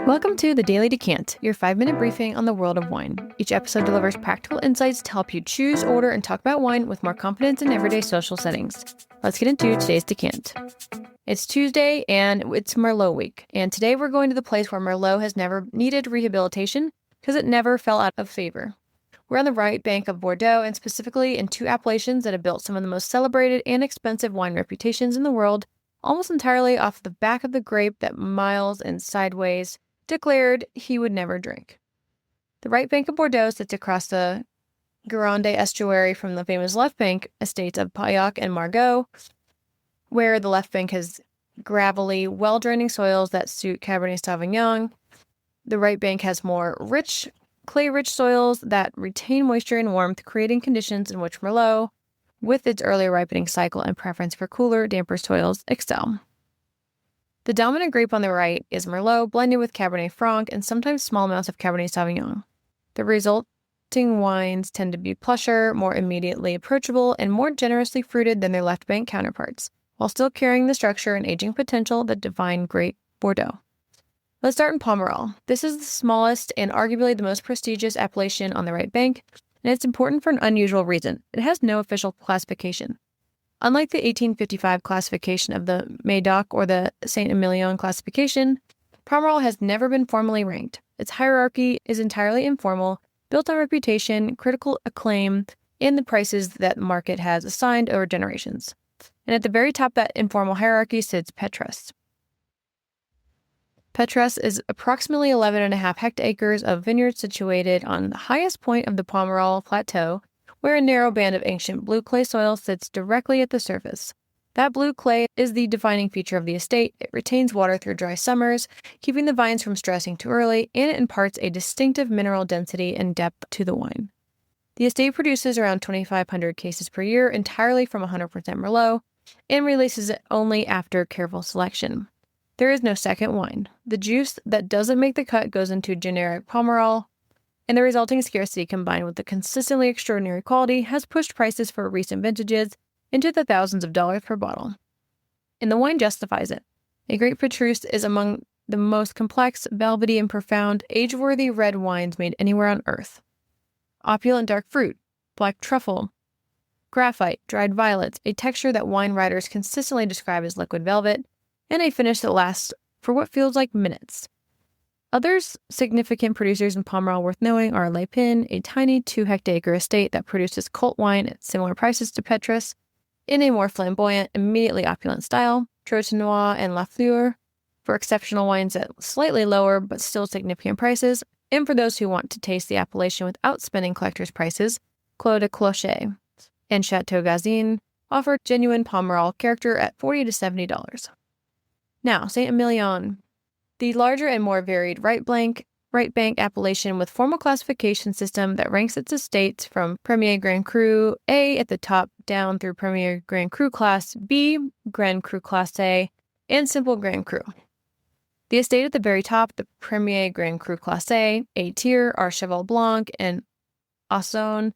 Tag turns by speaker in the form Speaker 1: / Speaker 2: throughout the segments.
Speaker 1: Welcome to the Daily Decant, your 5-minute briefing on the world of wine. Each episode delivers practical insights to help you choose, order, and talk about wine with more confidence in everyday social settings. Let's get into today's decant. It's Tuesday, and it's Merlot week. And today we're going to the place where Merlot has never needed rehabilitation because it never fell out of favor. We're on the Right Bank of Bordeaux, and specifically in two appellations that have built some of the most celebrated and expensive wine reputations in the world, almost entirely off the back of the grape that Miles and Sideways declared he would never drink. The Right Bank of Bordeaux sits across the Gironde estuary from the famous Left Bank estates of Pauillac and Margaux, where the Left Bank has gravelly, well-draining soils that suit Cabernet Sauvignon. The Right Bank has more rich, clay-rich soils that retain moisture and warmth, creating conditions in which Merlot, with its earlier ripening cycle and preference for cooler, damper soils, excel. The dominant grape on the right is Merlot, blended with Cabernet Franc and sometimes small amounts of Cabernet Sauvignon. The resulting wines tend to be plusher, more immediately approachable, and more generously fruited than their left bank counterparts, while still carrying the structure and aging potential that define Great Bordeaux. Let's start in Pomerol. This is the smallest and arguably the most prestigious appellation on the right bank, and it's important for an unusual reason. It has no official classification. Unlike the 1855 classification of the Médoc or the Saint-Émilion classification, Pomerol has never been formally ranked. Its hierarchy is entirely informal, built on reputation, critical acclaim, and the prices that the market has assigned over generations. And at the very top of that informal hierarchy sits Pétrus. Pétrus is approximately 11.5 hectares of vineyards situated on the highest point of the Pomerol Plateau, where a narrow band of ancient blue clay soil sits directly at the surface. That blue clay is the defining feature of the estate. It retains water through dry summers, keeping the vines from stressing too early, and it imparts a distinctive mineral density and depth to the wine. The estate produces around 2,500 cases per year, entirely from 100% Merlot, and releases it only after careful selection. There is no second wine. The juice that doesn't make the cut goes into generic Pomerol, and the resulting scarcity combined with the consistently extraordinary quality has pushed prices for recent vintages into the thousands of dollars per bottle. And the wine justifies it. A great Pétrus is among the most complex, velvety, and profound, age-worthy red wines made anywhere on earth. Opulent dark fruit, black truffle, graphite, dried violets, a texture that wine writers consistently describe as liquid velvet, and a finish that lasts for what feels like minutes. Other significant producers in Pomerol worth knowing are Les Pins, a tiny 2-hectare estate that produces cult wine at similar prices to Pétrus, in a more flamboyant, immediately opulent style, Trotanois and La Fleur, for exceptional wines at slightly lower but still significant prices, and for those who want to taste the appellation without spending collector's prices, Clos de Clocher and Chateau Gazin offer genuine Pomerol character at $40 to $70. Now, Saint-Émilion, the larger and more varied Right Bank appellation with formal classification system that ranks its estates from Premier Grand Cru A at the top down through Premier Grand Cru Class B, Grand Cru Class A, and Simple Grand Cru. The estate at the very top, the Premier Grand Cru Class A tier, are Cheval Blanc and Ausone,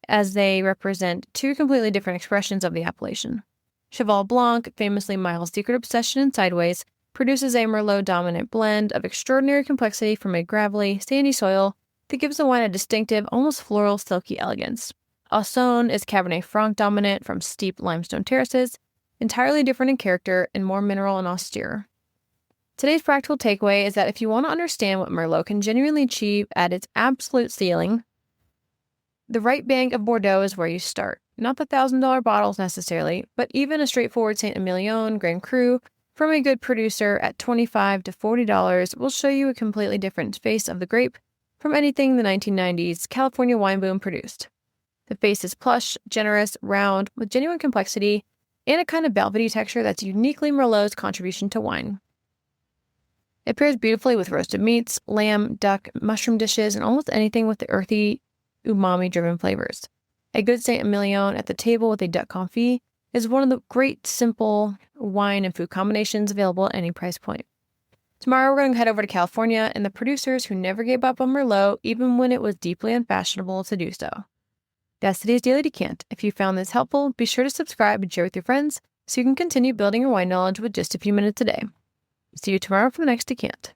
Speaker 1: as they represent two completely different expressions of the appellation. Cheval Blanc, famously Miles' secret obsession in Sideways, produces a Merlot-dominant blend of extraordinary complexity from a gravelly, sandy soil that gives the wine a distinctive, almost floral, silky elegance. Ausone is Cabernet Franc dominant from steep limestone terraces, entirely different in character and more mineral and austere. Today's practical takeaway is that if you want to understand what Merlot can genuinely achieve at its absolute ceiling, the Right Bank of Bordeaux is where you start. Not the $1,000 bottles necessarily, but even a straightforward Saint-Émilion Grand Cru from a good producer at $25 to $40 will show you a completely different face of the grape from anything the 1990s California wine boom produced. The face is plush, generous, round, with genuine complexity, and a kind of velvety texture that's uniquely Merlot's contribution to wine. It pairs beautifully with roasted meats, lamb, duck, mushroom dishes, and almost anything with the earthy, umami-driven flavors. A good Saint-Émilion at the table with a duck confit is one of the great, simple wine and food combinations available at any price point. Tomorrow we're going to head over to California and the producers who never gave up on Merlot even when it was deeply unfashionable to do so. That's today's Daily Decant. If you found this helpful, be sure to subscribe and share with your friends so you can continue building your wine knowledge with just a few minutes a day. See you tomorrow for the next decant.